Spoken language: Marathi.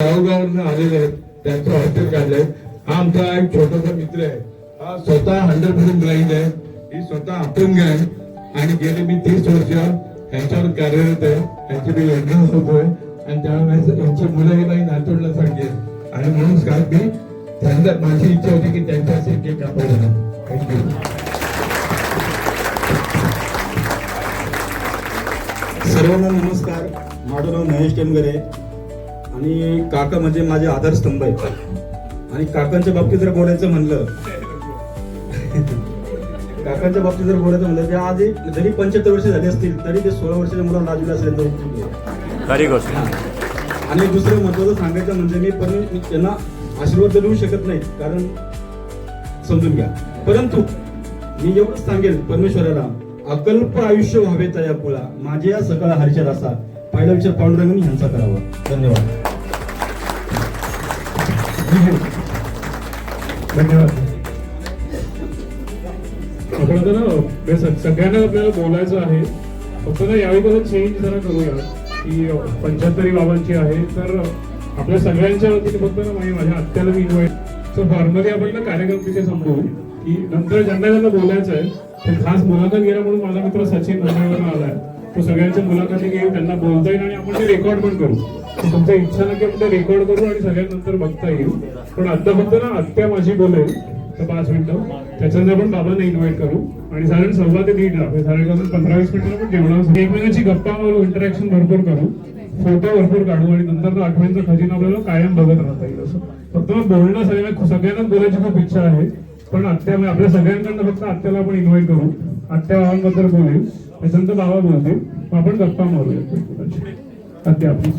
गावगावरून आलेले आहेत, त्यांचं हॉस्टेल काढलंय. हा आमचा एक छोटासा मित्र आहे. हा स्वतः 100% ब्लाइंड आहे. ही स्वतः अपंग आहे आणि गेले मी 30 वर्ष यांच्यावर कार्यरत आहे. यांची मी लग्न होतोय आणि त्यावेळेस यांची मुलं काही नातवंड सांगेल आणि म्हणून काय मी त्यांना माझी इच्छा होती की त्यांच्याशी केक कापायला. थँक्यू. सर्वांना नमस्कार. माझं नाव महेश टेमगरे आणि काका म्हणजे माझे आधारस्तंभ आहेत. आणि काकांच्या बाबतीत जर बोलायचं म्हणलं ते आज जरी 75 वर्ष झाली असतील तरी ते 16 वर्षाच्या मुलाला लाजले असेल खरी गोष्ट. आणि दुसरं महत्वाचं सांगायचं म्हणजे मी त्यांना आशीर्वाद देऊ शकत नाही, कारण समजून घ्या. परंतु मी एवढंच सांगेल परमेश्वराला, अकल्प आयुष्य व्हावे तया कुळा, माझे या सकाळ हरिचा रसा, पहिला विचार पांडुरंगाने ह्यांचा करावा. धन्यवाद. धन्यवाद. आपण ना सगळ्यांना आपल्याला बोलायचं आहे. फक्त ना यावेळी कसं चेंज जरा करूया की 75 बाबांची आहे, तर आपल्या सगळ्यांच्या वतीने फक्त ना माझ्या आत्याला मी इन्व्हाइट. सो फॉर्मली आपण ना कार्यक्रम तिथे संपवू की नंतर ज्यांना बोलायचं आहे ते खास मुलाखत घ्या म्हणून माझा मित्र सचिन मुंबईवरून आलाय. तो सगळ्यांच्या मुलाखती घेऊन त्यांना बोलता येईल आणि आपण ते रेकॉर्ड पण करू. तुमच्या इच्छा नक्की आपण ते रेकॉर्ड करू आणि सगळ्यांनंतर बघता येईल. पण आता फक्त ना आत्या माझी बोलेल तर 5 मिनिटं, त्याच्यानंतर आपण बाबांना इन्व्हाइट करू आणि साधारण 1:15 ते 1:30 साधारण 15-20 मिनिटं आपण जेवणासाठी एकमेकांची गप्पा मारू, इंटरॅक्शन भरपूर करू, फोटो भरपूर काढू आणि नंतर आठवणींचा खजिना आपल्याला कायम बघत राहता येईल. असं फक्त बोलणं सगळ्यांनाच बोलायची खूप इच्छा आहे. पण आत्या आपल्या सगळ्यांकडनं फक्त आत्याला आपण इन्व्हाइट करू. आत्या बाबांबद्दल बोलेल, त्याच्यानंतर बाबा बोलतील, आपण गप्पा मारूया. आत्या आपली